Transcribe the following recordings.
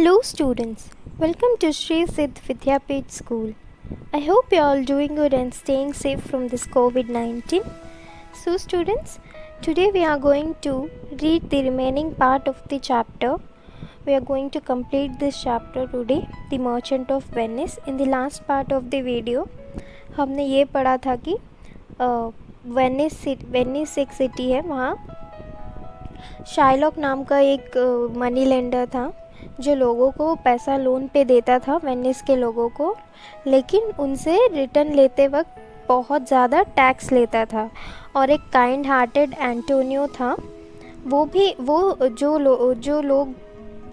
Hello students, welcome to Sri Siddh Vidyapith School. I hope you are all doing good and staying safe from this COVID-19. So students, today we are going to read the remaining part of the chapter. We are going to complete this chapter today, The Merchant of Venice. In the last part of the video, हमने ये पढ़ा था कि Venice एक city है, वहाँ Shylock नाम का एक मनी लेंडर था जो लोगों को पैसा लोन पे देता था, वेनिस के लोगों को, लेकिन उनसे रिटर्न लेते वक्त बहुत ज़्यादा टैक्स लेता था। और एक काइंड हार्टेड एंटोनियो था, वो जो लोग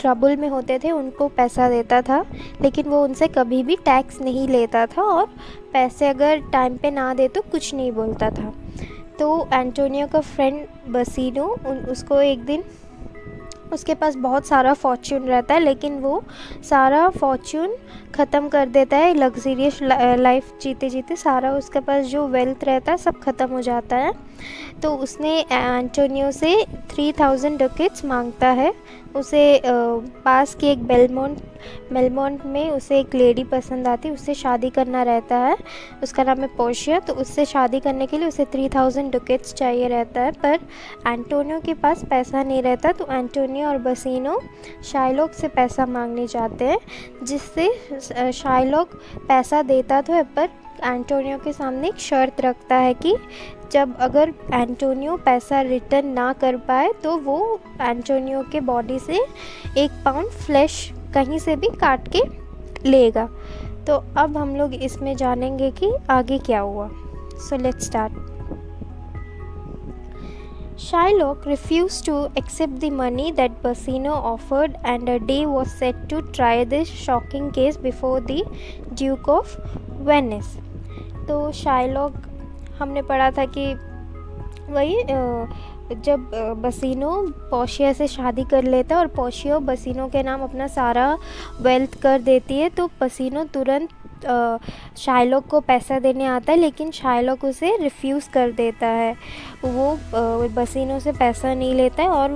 ट्रबल में होते थे उनको पैसा देता था, लेकिन वो उनसे कभी भी टैक्स नहीं लेता था और पैसे अगर टाइम पे ना दे तो कुछ नहीं बोलता था। तो एंटोनियो का फ्रेंड बसीनो उसको एक दिन, उसके पास बहुत सारा फॉर्च्यून रहता है, लेकिन वो सारा फॉर्च्यून ख़त्म कर देता है। लग्जरियस लाइफ जीते जीते सारा उसके पास जो वेल्थ रहता है सब ख़त्म हो जाता है। तो उसने एंटोनियो से 3000 डकेट्स मांगता है। उसे पास की एक बेलमोंट में उसे एक लेडी पसंद आती है, उससे शादी करना रहता है। उसका नाम है पोर्शिया। तो उससे शादी करने के लिए उसे 3000 डकेट्स चाहिए रहता है, पर एंटोनियो के पास पैसा नहीं रहता। तो एंटोनियो और बसीनो शाइलॉक से पैसा मांगने जाते हैं, जिससे शाइलॉक पैसा देता तो है, पर एंटोनियो के सामने एक शर्त रखता है कि जब अगर एंटोनियो पैसा रिटर्न ना कर पाए तो वो एंटोनियो के बॉडी से 1 पाउंड फ्लैश कहीं से भी काट के लेगा। तो अब हम लोग इसमें जानेंगे कि आगे क्या हुआ। So let's start. Shylock refused to accept the money that Basino offered, and a day was set to try this shocking case before the Duke of Venice. तो शाइलॉक हमने पढ़ा था कि वही जब बसीनो पोर्शिया से शादी कर लेता है और पोर्शिया बसीनो के नाम अपना सारा वेल्थ कर देती है, तो बसीनो तुरंत शाइलॉक को पैसा देने आता है, लेकिन शाइलॉक उसे रिफ्यूज़ कर देता है। वो बसीनो से पैसा नहीं लेता है और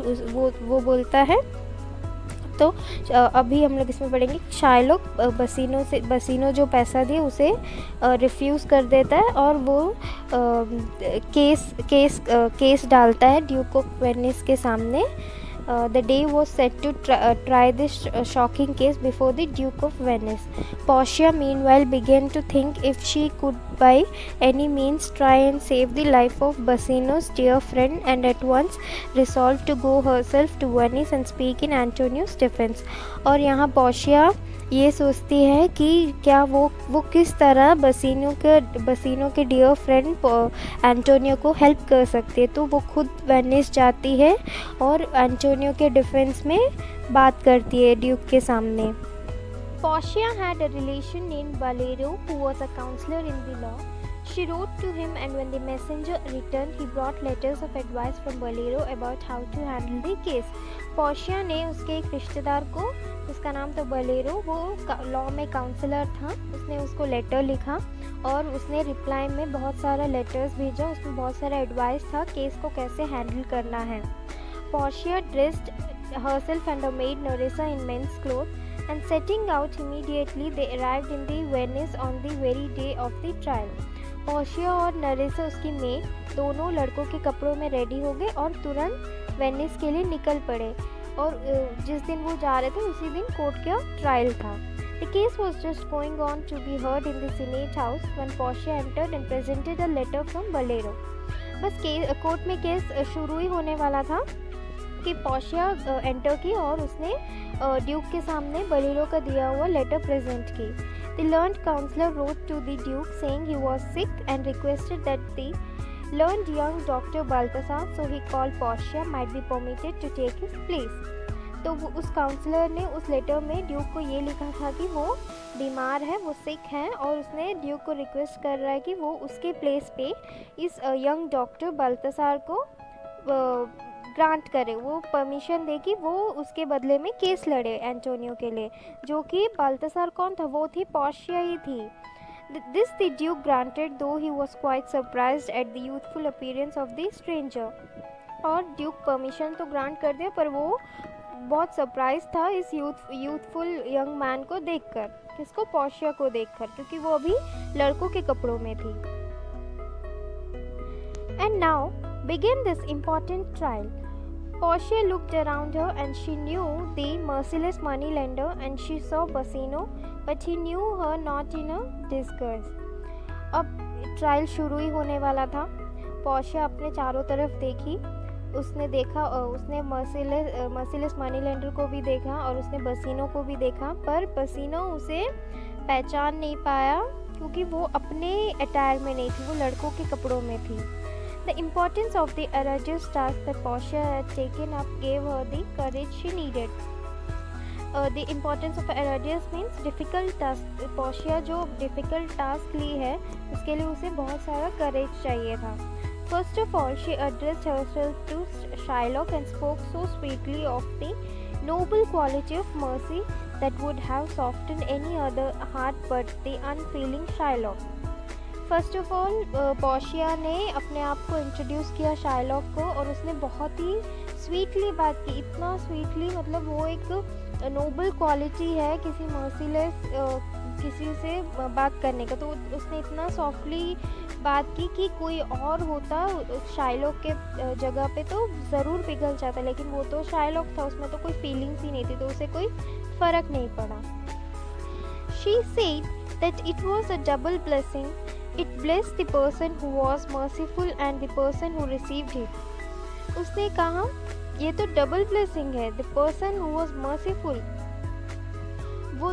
वो बोलता है। तो अभी हम लोग इसमें पढ़ेंगे शाइलॉक बसीनो जो पैसा दिए उसे रिफ्यूज़ कर देता है और वो केस डालता है ड्यूक ऑफ वेनिस के सामने। The day was set to try this shocking case before the Duke of Venice. Portia meanwhile began to think if she could by any means try and save the life of Basino's dear friend, and at once resolved to go herself to Venice and speak in Antonio's defense. और यहाँ Portia ये सोचती है कि क्या वो किस तरह बसीनो के डियर फ्रेंड एंटोनियो को हेल्प कर सकती है। तो वो खुद वेनिस जाती है और एंटोनियो के डिफेंस में बात करती है ड्यूक के सामने। Portia had a relation named Valero who was a counselor in the law. She wrote to him, and when the messenger returned, he brought letters of advice from Valero about how to handle the case. Portia ने उसके एक रिश्तेदार को, जिसका नाम था Bolero, वो law में काउंसलर था, उसने उसको लेटर लिखा और उसने रिप्लाई में बहुत सारा लेटर्स भेजा। उसमें बहुत सारा एडवाइस था केस को कैसे हैंडल करना है। Portia dressed herself and her maid Nerissa in men's clothes, and setting out immediately they arrived in the Venice on the very day of the trial. Portia और नरेसा उसकी मेड दोनों लड़कों के कपड़ों में रेडी हो गए और तुरंत वेनिस के लिए निकल पड़े। और जिस दिन वो जा रहे थे उसी दिन कोर्ट का ट्रायल था। The case was just going on to be heard in the Senate House when Portia entered and presented a letter from Valero. बस कोर्ट में केस शुरू ही होने वाला था कि पोर्शिया एंटर की और उसने ड्यूक के सामने बलेरो का दिया हुआ लेटर प्रेजेंट की। The learned counselor wrote to the Duke saying he was sick and requested that the learned young Dr. Balthasar, so he called Portia, might be permitted to take his place. तो उस counsellor ने उस letter में Duke को ये लिखा था कि वो बीमार है, वो सिक है, और उसने ड्यूक को रिक्वेस्ट कर रहा है कि वो उसके प्लेस पे इस यंग डॉक्टर बाल्तसार को ग्रांट करे, वो परमिशन दे कि वो उसके बदले में केस लड़े एंटोनियो के लिए। जो कि बाल्तसार कौन था? वो थी पोर्शिया ही थी। This the Duke granted, though he was quite surprised at the youthful appearance of the stranger. और ड्यूक परमिशन तो ग्रांट कर दिया, पर वो बहुत सरप्राइज था इस यूथफुल यंग मैन को देखकर। किसको? पोर्शिया को देखकर, क्योंकि वो अभी लड़कों के कपड़ों में थी। And now begin this important trial. Portia looked around her and she knew the merciless moneylender, and she saw Basino, but he knew her not in a disguise. अब ट्रायल शुरू ही होने वाला था। पोर्शिया अपने चारों तरफ देखी, उसने देखा, उसने मर्सिलेस मनी लेंडर को भी देखा और उसने बसीनो को भी देखा, पर बसीनो उसे पहचान नहीं पाया क्योंकि वो अपने अटायर में नहीं थी, वो लड़कों के कपड़ों में थी। The importance of the arduous task that Portia had taken up gave her the courage she needed. The importance of arduous means difficult task. Portia जो difficult task ली है उसके लिए उसे बहुत सारा courage चाहिए था। First of all, she addressed herself to Shylock and spoke so sweetly of the noble quality of mercy that would have softened any other heart but the unfeeling Shylock. First of all Portia ने अपने आप को introduce किया Shylock को और उसने बहुत ही sweetly बात की। इतना स्वीटली मतलब वो एक नोबल क्वालिटी है किसी मर्सीलेस किसी से बात करने का, तो उसने इतना सॉफ्टली बात की कि कोई और होता शाइलॉक के जगह पे तो ज़रूर पिघल जाता, लेकिन वो तो शाइलॉक था, उसमें तो कोई फीलिंग्स ही नहीं थी, तो उसे कोई फ़र्क नहीं पड़ा। She said that it was a double blessing. It blessed the person who was merciful and the person who received it. उसने कहा ये तो डबल ब्लेसिंग है. The person who was merciful, वो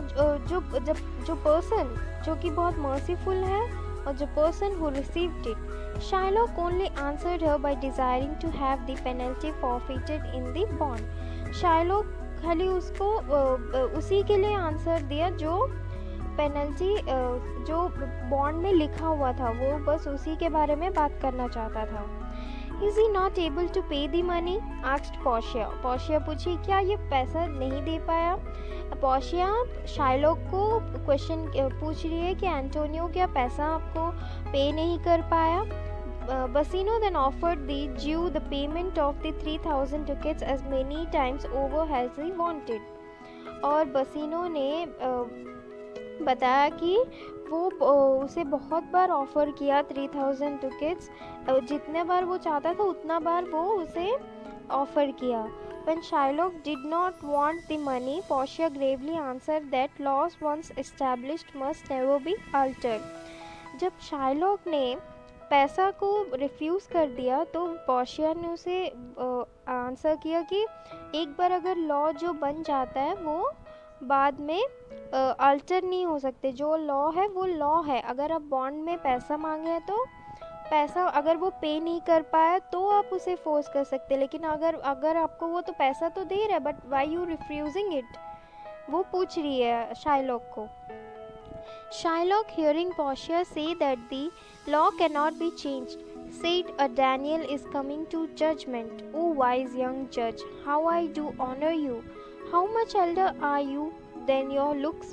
जो पर्सन जो कि बहुत merciful है, और जो person who received it. Shylock only answered her by desiring to have the penalty forfeited in the bond. Shylock खाली उसको उसी के लिए आंसर दिया जो पेनल्टी जो बॉन्ड में लिखा हुआ था, वो बस उसी के बारे में बात करना चाहता था। Is he not able to pay the money? asked Portia. Portia पूछी क्या ये पैसा नहीं दे पाया? पोर्शिया शाइलॉक को क्वेश्चन पूछ रही है कि एंटोनियो क्या पैसा आपको पे नहीं कर पाया? Basino then offered the Jew the payment of the 3,000 ducats as many times over as he wanted. और बसीनो ने बताया कि वो उसे बहुत बार ऑफ़र किया 3,000 ducats, जितने बार वो चाहता था उतना बार वो उसे ऑफ़र किया। When Shylock did not want the money, Portia gravely answered that laws once established must never be altered. जब शाइलॉक ने पैसा को रिफ्यूज़ कर दिया तो पोर्शिया ने उसे आंसर किया कि एक बार अगर लॉ जो बन जाता है वो बाद में अल्टर नहीं हो सकते। जो लॉ है वो लॉ है। अगर आप बॉन्ड में पैसा मांगे हैं तो पैसा अगर वो पे नहीं कर पाया तो आप उसे फोर्स कर सकते, लेकिन अगर आपको वो तो पैसा तो दे रहा है, but why you refusing it, वो पूछ रही है शाइलॉक को। Shylock, hearing Portia say that the law cannot be changed, said, "A Daniel is coming to judgment. O wise young judge, how I do honor you! How much elder are you than your looks?"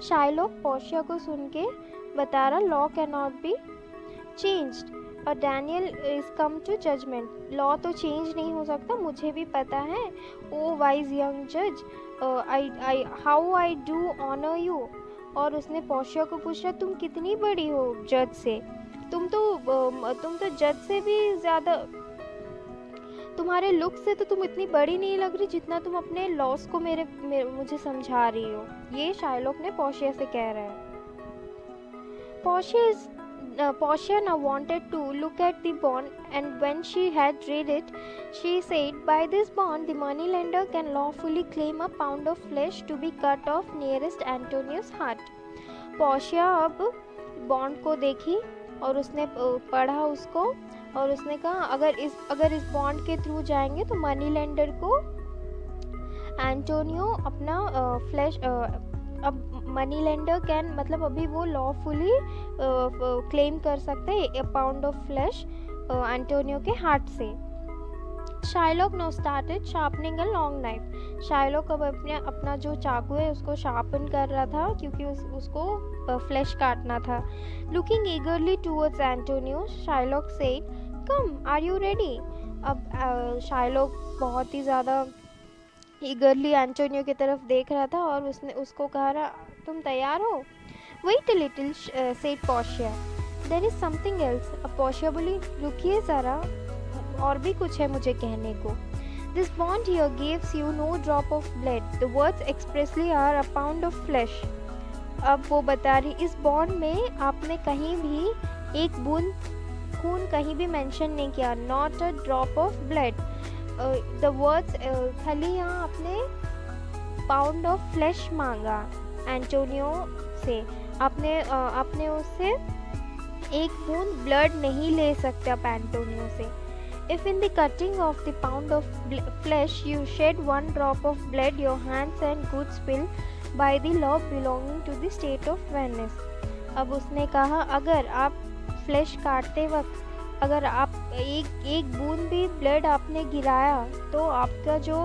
Shylock Portia को सुन के बता रहा law cannot be changed. A Daniel is come to judgment. Law तो change नहीं हो सकता, मुझे भी पता है. O wise young judge, how I do honor you. और उसने पोर्शिया को पूछा तुम कितनी बड़ी हो जज से? तुम तो जज से भी ज़्यादा, तुम्हारे लुक से तो तुम इतनी बड़ी नहीं लग रही जितना तुम अपने लॉस को मुझे समझा रही हो। ये शाइलॉक ने पोर्शिया से कह रहा है। Portia now wanted to look at the bond, and when she had read it, she said, "By this bond, the moneylender can lawfully claim a pound of flesh to be cut off nearest Antonio's heart." Portia अब bond को देखी और उसने पढ़ा उसको, और उसने कहा अगर इस बॉन्ड के थ्रू जाएंगे तो मनी लेंडर को एंटोनियो अपना फ्लैश अब मनी लेंडर कैन मतलब अभी वो लॉफुली क्लेम कर सकते हैं ए पाउंड ऑफ फ्लैश एंटोनियो के हार्ट से। Shylock know started sharpening a long knife. Shylock अब अपना जो चाकू है उसको शार्पन कर रहा था क्योंकि उसको फ्लैश काटना था। Looking eagerly towards Antonio, Shylock said, "come, are you ready?" अब शाइलॉक बहुत ही ज़्यादा ईगरली एंटोनियो की तरफ देख रहा था और उसने उसको कहा, तुम तैयार हो? Wait a little, said Portia, there is something else. अब पोर्शिया बोली, रुकिए ज़रा, और भी कुछ है मुझे कहने को। This bond here gives you no drop of blood, the words expressly are a pound of flesh. अब वो बता रही, इस बॉन्ड में आपने कहीं भी एक बूंद खून कहीं भी मेंशन नहीं किया, not a drop of blood. The words, खाली यहाँ आपने पाउंड ऑफ फ्लैश मांगा एंटोनियो से, आपने उससे एक बूंद ब्लड नहीं ले सकते आप एंटोनियो से। If in the cutting of the pound of flesh you shed one drop of blood, your hands and goods will by the law belonging to the state of Venice। अब उसने कहा, अगर आप फ्लैश काटते वक्त अगर आप एक बूंद भी ब्लड आपने गिराया तो आपका जो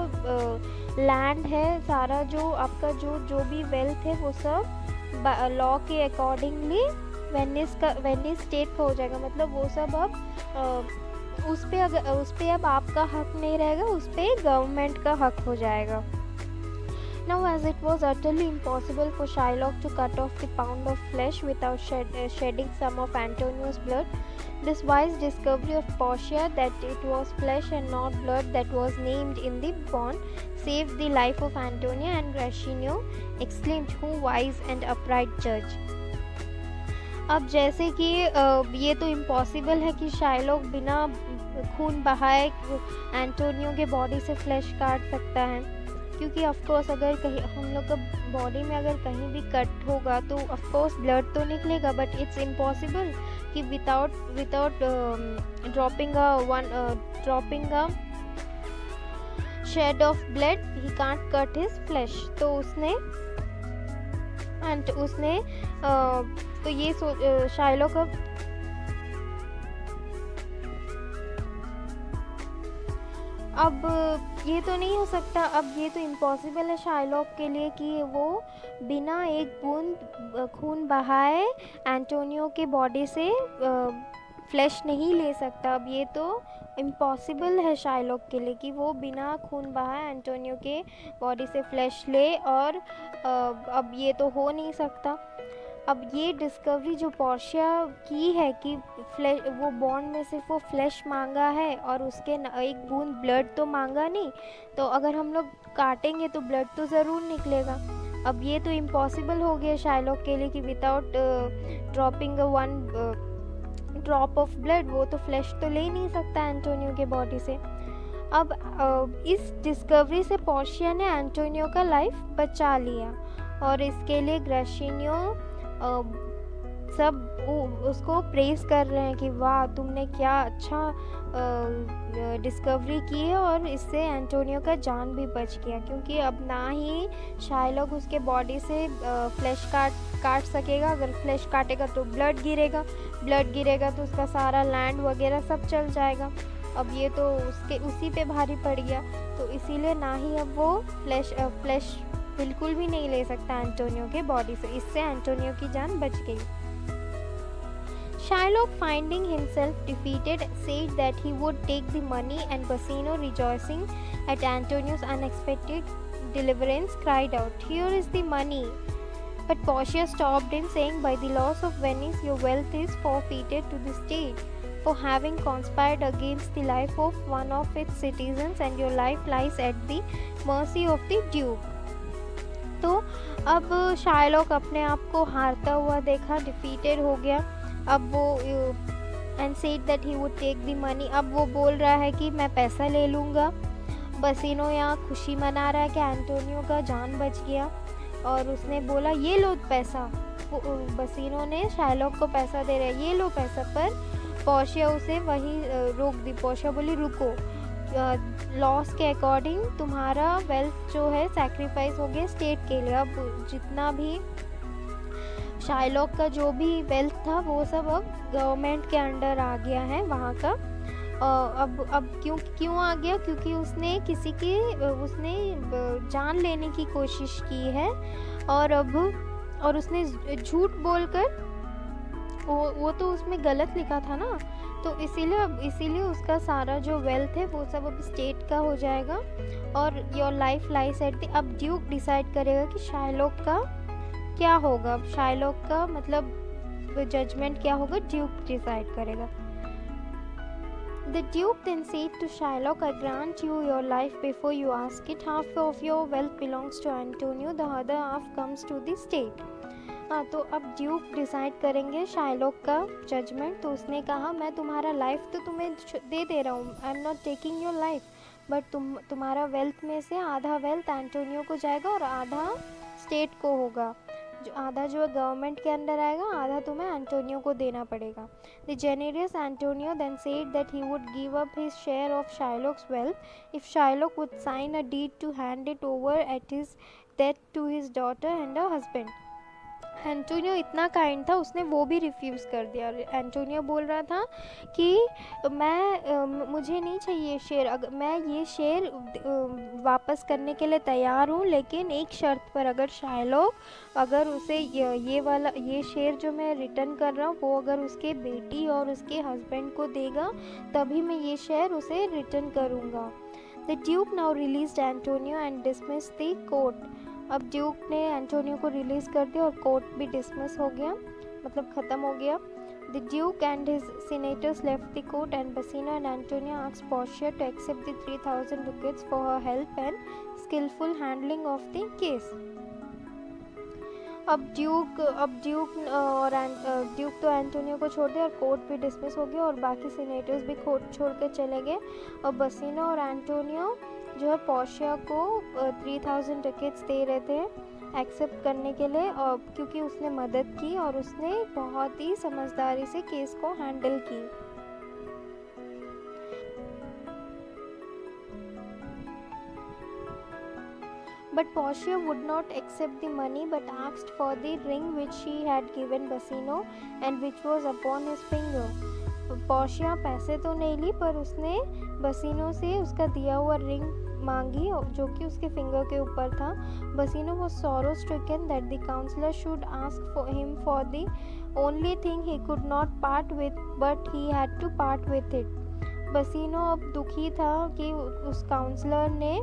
लैंड है सारा, जो आपका जो भी वेल्थ है वो सब लॉ के अकॉर्डिंगली वेनिस स्टेट का हो जाएगा। मतलब वो सब अब उस पे अब आपका हक नहीं रहेगा, उस पे गवर्नमेंट का हक हो जाएगा। Now as it was utterly impossible for Shylock to cut off the pound of flesh without shedding some of Antonio's blood, this wise discovery of Portia that it was flesh and not blood that was named in the bond saved the life of Antonia, and Gratiano exclaimed, "Who wise and upright judge!" अब जैसे कि ये तो impossible है कि Shylock बिना खून बहाए एंटोनियो के बॉडी से फ्लैश काट सकता है, क्योंकि ऑफकोर्स अगर कहीं हम लोग का बॉडी में अगर कहीं भी कट होगा तो ऑफकोर्स ब्लड तो निकलेगा, बट इट्स इम्पॉसिबल कि without dropping a shed of blood he can't cut his flesh. तो उसने तो ये शाइलॉक अब ये तो नहीं हो सकता, अब ये तो इम्पॉसिबल है शाइलॉक के लिए कि वो बिना एक बूंद खून बहाए एंटोनियो के बॉडी से फ्लैश नहीं ले सकता। अब ये तो इम्पॉसिबल है शाइलॉक के लिए कि वो बिना खून बहाए एंटोनियो के बॉडी से फ्लैश ले, और अब ये तो हो नहीं सकता। अब ये डिस्कवरी जो पोर्शिया की है कि फ्लैश, वो बॉन्ड में सिर्फ वो फ्लैश मांगा है और उसके एक बूंद ब्लड तो मांगा नहीं, तो अगर हम लोग काटेंगे तो ब्लड तो ज़रूर निकलेगा। अब ये तो इम्पॉसिबल हो गया शाइलॉक के लिए कि without dropping one drop of blood वो तो फ्लैश तो ले नहीं सकता एंटोनियो के बॉडी से। अब इस डिस्कवरी से पोर्शिया ने एंटोनियो का लाइफ बचा लिया, और इसके लिए ग्रेशिनियो सब उसको प्रेज कर रहे हैं कि वाह तुमने क्या अच्छा डिस्कवरी की है, और इससे एंटोनियो का जान भी बच गया, क्योंकि अब ना ही शाइलॉक उसके बॉडी से फ्लैश काट सकेगा। अगर फ्लैश काटेगा तो ब्लड गिरेगा तो उसका सारा लैंड वगैरह सब चल जाएगा। अब ये तो उसी पे भारी पड़ गया, तो इसीलिए ना ही अब वो फ्लैश बिल्कुल भी नहीं ले सकता एंटोनियो के बॉडी से। इससे एंटोनियो की जान बच गई। Shylock, finding himself defeated, said that he would take the money, and Bassanio, rejoicing at Antonio's unexpected deliverance, cried out, "Here is the money!" But Portia stopped him, saying, "By the laws of Venice, your wealth is forfeited to the state for having conspired against the life of one of its citizens, and your life lies at the mercy of the Duke." तो अब Shylock अपने आप को हारता हुआ देखा, defeated हो गया। अब वो and said that he would take the money, अब वो बोल रहा है कि मैं पैसा ले लूँगा। बसीनो यहाँ खुशी मना रहा है कि एंटोनियो का जान बच गया, और उसने बोला ये लो पैसा। बसीनो ने शाइलॉक को पैसा दे रहा है, ये लो पैसा, पर पोर्शिया उसे वहीं रोक दी। पोर्शिया बोली रुको, लॉस के अकॉर्डिंग तुम्हारा वेल्थ जो है सैक्रिफाइस हो गया स्टेट के लिए। अब जितना भी शाइलॉक का जो भी वेल्थ था वो सब अब गवर्नमेंट के अंडर आ गया है वहाँ का। अब क्यों आ गया? क्योंकि उसने उसने जान लेने की कोशिश की है, और उसने झूठ बोलकर, वो तो उसमें गलत लिखा था ना तो इसीलिए उसका सारा जो वेल्थ है वो सब अब स्टेट का हो जाएगा और your life lies at the. अब ड्यूक डिसाइड करेगा कि शाइलॉक का क्या होगा। अब शाइलॉक का मतलब जजमेंट क्या होगा, ड्यूक डिसाइड करेगा। The Duke then said to Shylock, I grant you your life before you ask it. Half of your wealth belongs to Antonio, the other half comes to the state. हाँ, तो अब duke decide करेंगे Shylock का judgement. तो उसने कहा मैं तुम्हारा लाइफ तो तुम्हें दे दे रहा हूँ, I am not taking your life, but तुम्हारा वेल्थ में से आधा वेल्थ एंटोनियो को जाएगा और आधा स्टेट को होगा। जो आधा जो गवर्नमेंट के अंडर आएगा, आधा तुम्हें एंटोनियो को देना पड़ेगा। The generous Antonio then said that he would give up his share of Shylock's wealth if Shylock would sign a deed to hand it over at his death to his daughter and a husband. Antonio इतना kind था, उसने वो भी refuse कर दिया। Antonio बोल रहा था कि मुझे नहीं चाहिए शेर, अगर मैं ये शेर वापस करने के लिए तैयार हूँ, लेकिन एक शर्त पर, अगर शाइलॉक अगर उसे ये शेर जो मैं रिटर्न कर रहा हूँ वो अगर उसके बेटी और उसके हस्बैंड को देगा तभी मैं ये शेर उसे रिटर्न करूँगा। The Duke now released Antonio and dismissed the court. अब ड्यूक ने एंटोनियो को रिलीज़ कर दिया और कोर्ट भी डिसमिस हो गया, मतलब ख़त्म हो गया। The duke and his senators left the court and Bassanio and Antonio asked Portia to accept the 3000 ducats for her help and skilful handling of the case. अब ड्यूक तो एंटोनियो को छोड़ दिया और कोर्ट भी डिसमिस हो गया और बाकी सीनेटर्स भी कोर्ट छोड़ कर चले गए। और बसीनो और एंटोनियो जो है पोर्शिया को 3000 ducats दे रहे थे एक्सेप्ट करने के लिए, और क्योंकि उसने मदद की और उसने बहुत ही समझदारी से केस को हैंडल की। But Portia would not accept the money but asked for the ring which she had given Basino and which was upon his finger. Portia पैसे तो नहीं ली पर उसने बसीनो से उसका दिया हुआ रिंग मांगी जो कि उसके फिंगर के ऊपर था। बसीनो was sorrow stricken that the counselor should ask for him for the only thing he could not part with, but he had to part with it. बसीनो अब दुखी था कि उस काउंसलर ने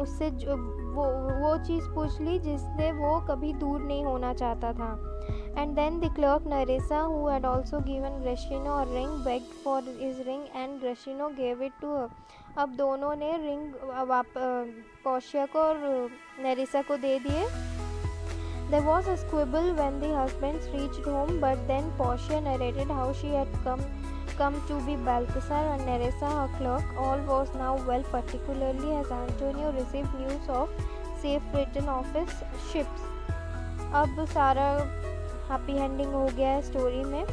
उससे वो चीज़ पूछ ली जिससे वो कभी दूर नहीं होना चाहता था। And then the clerk Nerissa, who had also given Gracchino a ring, begged for his ring and Gracchino gave it to her. अब दोनों ने रिंग पोर्शिया को और नेरिसा को दे दिए। There was a squabble when the husbands reached home, but then Portia narrated how she had come to be Balthasar and Nerissa her clerk. All was now well, particularly as Antonio received news of safe return of his ships. अब सारा happy ending हो गया है story में।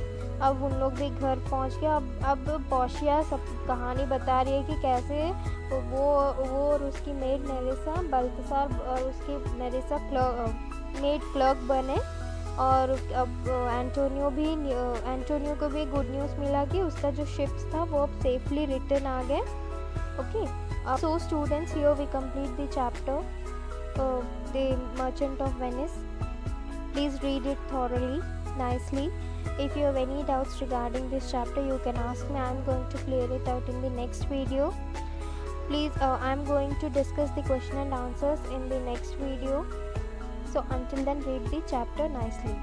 अब उन लोग भी घर पहुंच गया। अब पोर्शिया सब कहानी बता रही है कि कैसे वो और उसकी मेड नेरिसा बाल्थासार और उसकी नेरिसा मेड क्लर्क बने। और अब एंटोनियो को भी गुड न्यूज़ मिला कि उसका जो शिप्स था वो अब सेफली रिटर्न आ गए। Okay, so students, here we complete the chapter the merchant of Venice. Please read it thoroughly, nicely. If you have any doubts regarding this chapter, you can ask me. I am going to clear it out in the next video. Please, I am going to discuss the question and answers in the next video. So until then, read the chapter nicely.